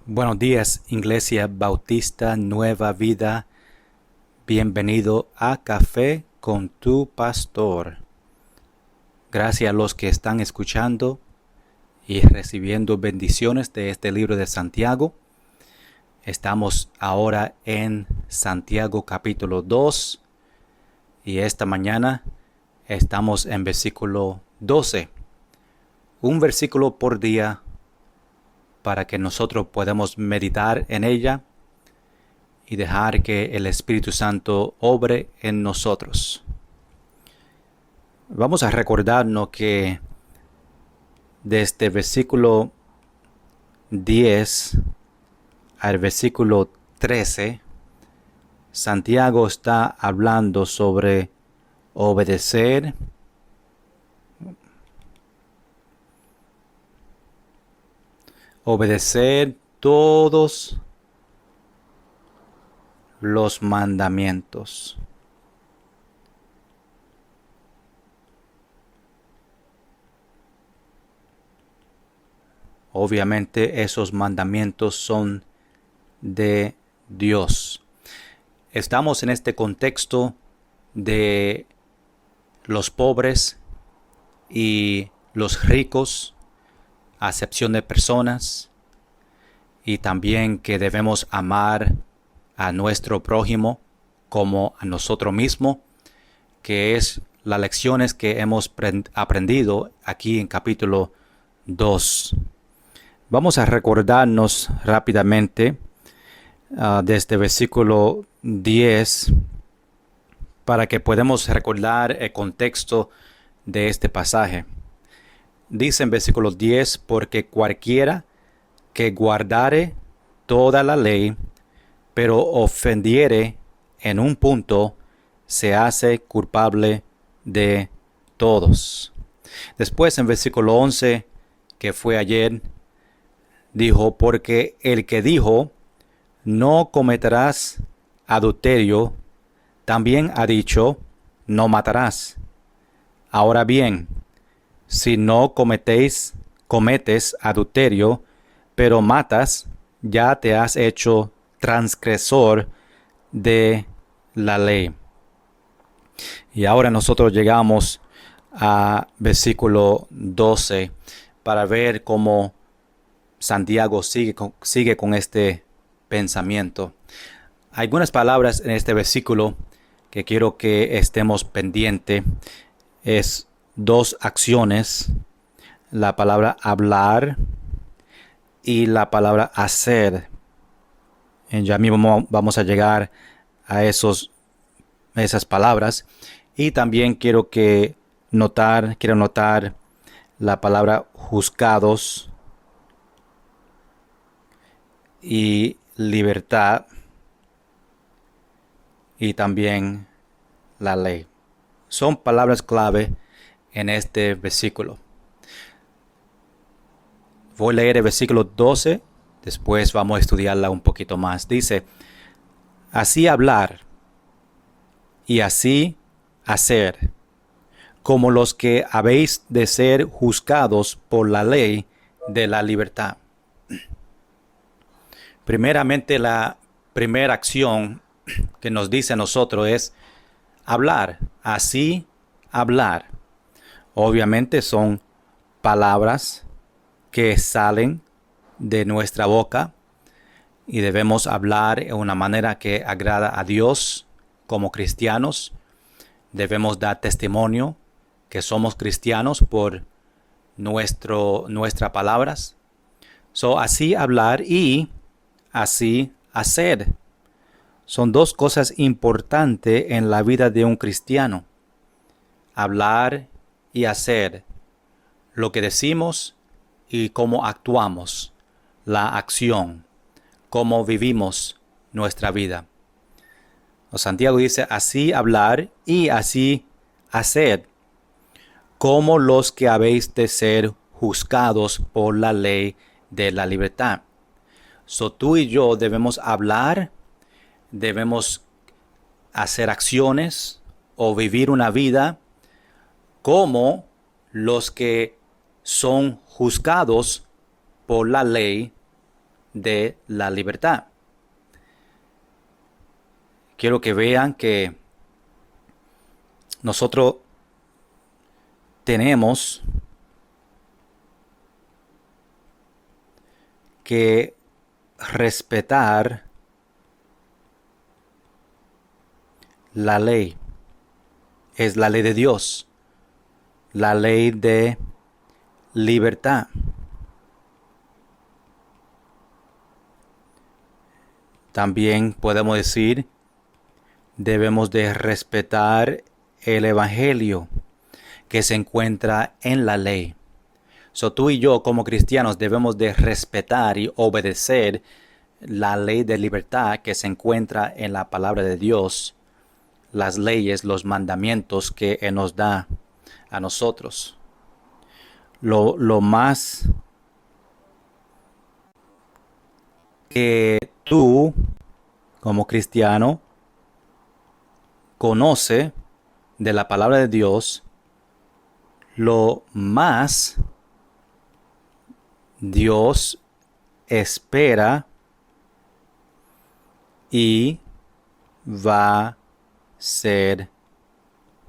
Buenos días, Iglesia Bautista Nueva Vida. Bienvenido a Café con tu Pastor. Gracias a los que están escuchando y recibiendo bendiciones de este libro de Santiago. Estamos ahora en Santiago capítulo 2 y esta mañana estamos en versículo 12. Un versículo por día para que nosotros podamos meditar en ella y dejar que el Espíritu Santo obre en nosotros. Vamos a recordarnos que desde el versículo 10 al versículo 13, Santiago está hablando sobre obedecer, todos los mandamientos. Obviamente esos mandamientos son de Dios. Estamos en este contexto de los pobres y los ricos, acepción de personas, y también que debemos amar a nuestro prójimo como a nosotros mismos, que es las lecciones que hemos aprendido aquí en capítulo 2. Vamos a recordarnos rápidamente desde versículo 10 para que podamos recordar el contexto de este pasaje. Dice en versículo 10, porque cualquiera que guardare toda la ley, pero ofendiere en un punto, se hace culpable de todos. Después en versículo 11, que fue ayer, dijo, porque el que dijo, no cometerás adulterio, también ha dicho, no matarás. Ahora bien, si no cometes adulterio, pero matas, ya te has hecho transgresor de la ley. Y ahora nosotros llegamos a versículo 12 para ver cómo Santiago sigue con este pensamiento. Hay algunas palabras en este versículo que quiero que estemos pendientes. Es dos acciones, la palabra hablar y la palabra hacer. Ya mismo vamos a llegar a esas palabras. Y también quiero notar la palabra juzgados y libertad, y también la ley. Son palabras clave en este versículo. Voy a leer el versículo 12, después vamos a estudiarla un poquito más. Dice, así hablar y así hacer, como los que habéis de ser juzgados por la ley de la libertad. Primeramente, la primera acción que nos dice a nosotros es hablar, así hablar. Obviamente son palabras que salen de nuestra boca y debemos hablar de una manera que agrada a Dios como cristianos. Debemos dar testimonio que somos cristianos por nuestras palabras. Así hablar y así hacer. Son dos cosas importantes en la vida de un cristiano. Hablar y hacer. Lo que decimos y cómo actuamos. La acción. Cómo vivimos nuestra vida. Santiago dice, así hablar y así hacer, como los que habéis de ser juzgados por la ley de la libertad. Tú y yo debemos hablar, debemos hacer acciones o vivir una vida como los que son juzgados por la ley de la libertad. Quiero que vean que nosotros tenemos que respetar la ley. Es la ley de Dios, la ley de libertad. También podemos decir, debemos de respetar el evangelio que se encuentra en la ley. Tú y yo como cristianos debemos de respetar y obedecer la ley de libertad que se encuentra en la palabra de Dios, las leyes, los mandamientos que Él nos da a nosotros. Lo más que tú como cristiano conoce de la palabra de Dios, lo más Dios espera y va a ser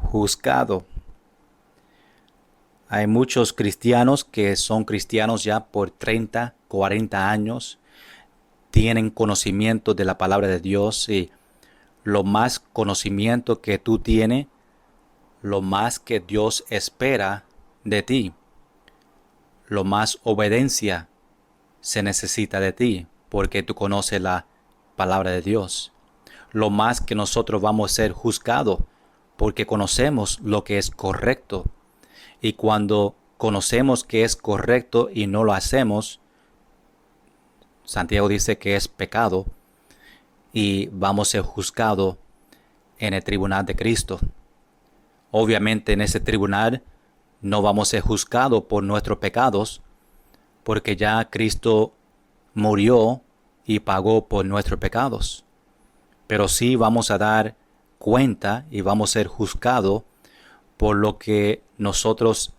juzgado. Hay muchos cristianos que son cristianos ya por 30, 40 años, tienen conocimiento de la palabra de Dios, y lo más conocimiento que tú tienes, lo más que Dios espera de ti, lo más obediencia se necesita de ti, porque tú conoces la palabra de Dios. Lo más que nosotros vamos a ser juzgados, porque conocemos lo que es correcto. Y cuando conocemos que es correcto y no lo hacemos, Santiago dice que es pecado, y vamos a ser juzgados en el tribunal de Cristo. Obviamente en ese tribunal no vamos a ser juzgados por nuestros pecados, porque ya Cristo murió y pagó por nuestros pecados. Pero sí vamos a dar cuenta y vamos a ser juzgados por lo que nosotros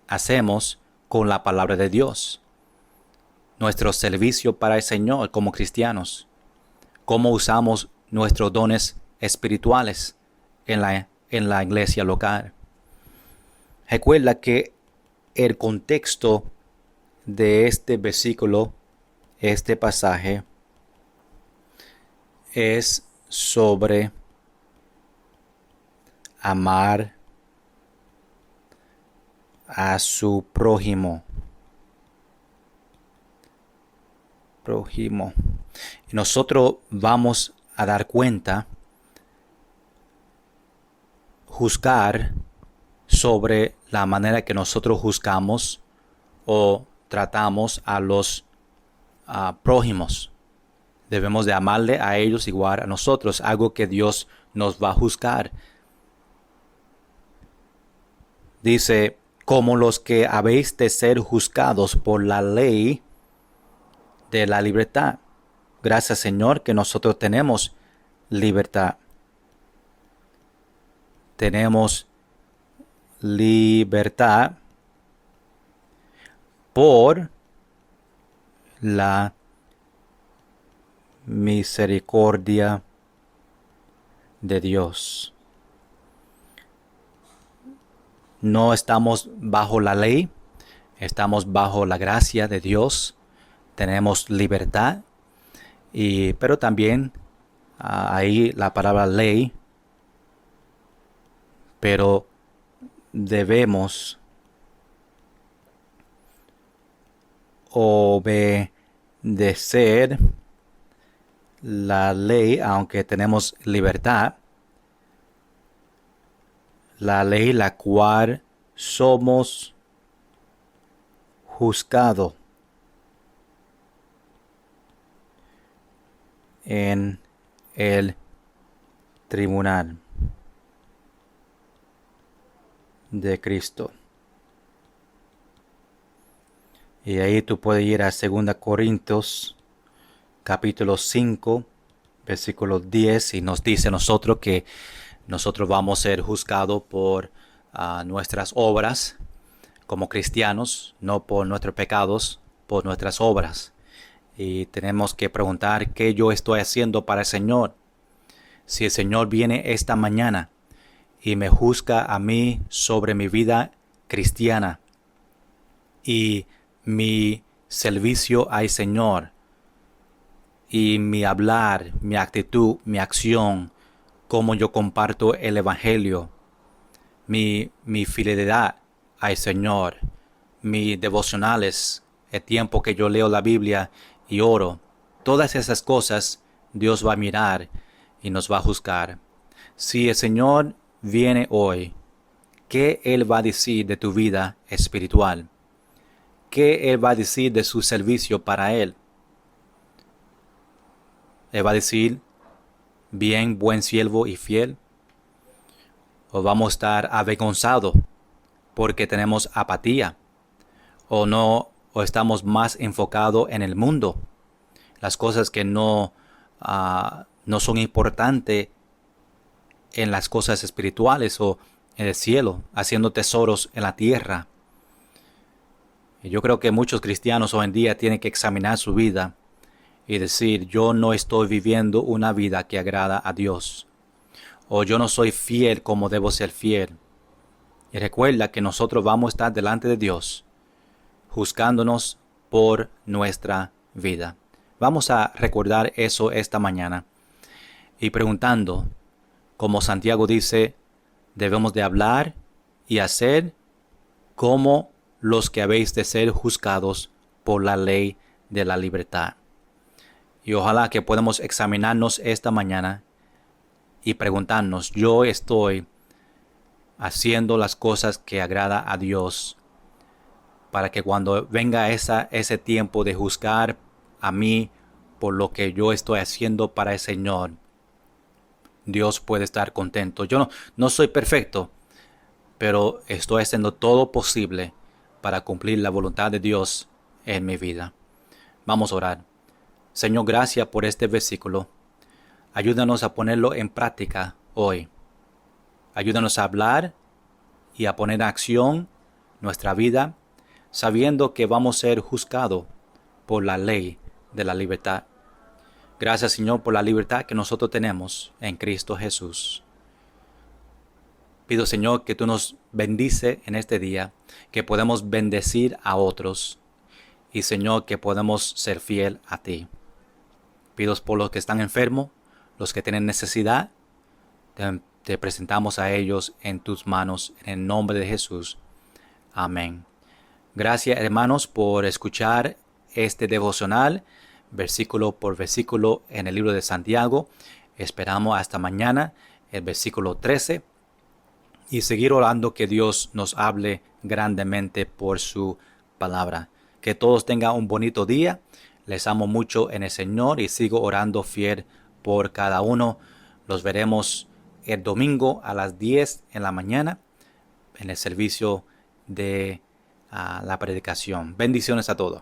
hacemos con la palabra de Dios. Nuestro servicio para el Señor como cristianos. Cómo usamos nuestros dones espirituales en la iglesia local. Recuerda que el contexto de este versículo, este pasaje, es sobre amar a su prójimo. Y nosotros vamos a dar cuenta, juzgar sobre la manera que nosotros juzgamos o tratamos a los prójimos. Debemos de amarle a ellos igual a nosotros, algo que Dios nos va a juzgar. Dice, como los que habéis de ser juzgados por la ley de la libertad. Gracias, Señor, que nosotros tenemos libertad. Tenemos libertad por la misericordia de Dios. No estamos bajo la ley, estamos bajo la gracia de Dios. Tenemos libertad, pero también ahí la palabra ley, pero debemos obedecer la ley, aunque tenemos libertad, la ley la cual somos juzgados en el tribunal de Cristo. Y ahí tú puedes ir a 2 Corintios capítulo 5 versículo 10, y nos dice nosotros que nosotros vamos a ser juzgados por nuestras obras como cristianos, no por nuestros pecados, por nuestras obras. y tenemos que preguntar qué yo estoy haciendo para el Señor. Si el Señor viene esta mañana y me juzga a mí sobre mi vida cristiana y mi servicio al Señor y mi hablar, mi actitud, mi acción, cómo yo comparto el Evangelio, mi fidelidad al Señor, mis devocionales, el tiempo que yo leo la Biblia y oro, todas esas cosas Dios va a mirar y nos va a juzgar. Si el Señor viene hoy, ¿qué Él va a decir de tu vida espiritual? ¿Qué Él va a decir de su servicio para Él? Él va a decir, bien, buen siervo y fiel. O vamos a estar avergonzados porque tenemos apatía. O estamos más enfocados en el mundo. Las cosas que no son importantes en las cosas espirituales o en el cielo, haciendo tesoros en la tierra. Y yo creo que muchos cristianos hoy en día tienen que examinar su vida y decir, yo no estoy viviendo una vida que agrada a Dios. O yo no soy fiel como debo ser fiel. Y recuerda que nosotros vamos a estar delante de Dios, juzgándonos por nuestra vida. Vamos a recordar eso esta mañana y preguntando, como Santiago dice, debemos de hablar y hacer como los que habéis de ser juzgados por la ley de la libertad. Y ojalá que podamos examinarnos esta mañana y preguntarnos, ¿yo estoy haciendo las cosas que agrada a Dios? Para que cuando venga ese tiempo de juzgar a mí por lo que yo estoy haciendo para el Señor, Dios puede estar contento. Yo no soy perfecto, pero estoy haciendo todo posible para cumplir la voluntad de Dios en mi vida. Vamos a orar. Señor, gracias por este versículo. Ayúdanos a ponerlo en práctica hoy. Ayúdanos a hablar y a poner en acción nuestra vida, sabiendo que vamos a ser juzgados por la ley de la libertad. Gracias, Señor, por la libertad que nosotros tenemos en Cristo Jesús. Pido, Señor, que tú nos bendice en este día, que podamos bendecir a otros y, Señor, que podamos ser fiel a ti. Pido por los que están enfermos, los que tienen necesidad, te presentamos a ellos en tus manos, en el nombre de Jesús. Amén. Gracias, hermanos, por escuchar este devocional, versículo por versículo en el libro de Santiago. Esperamos hasta mañana, el versículo 13, y seguir orando que Dios nos hable grandemente por su palabra. Que todos tengan un bonito día. Les amo mucho en el Señor y sigo orando fiel por cada uno. Los veremos el domingo a las 10 en la mañana en el servicio de la predicación. Bendiciones a todos.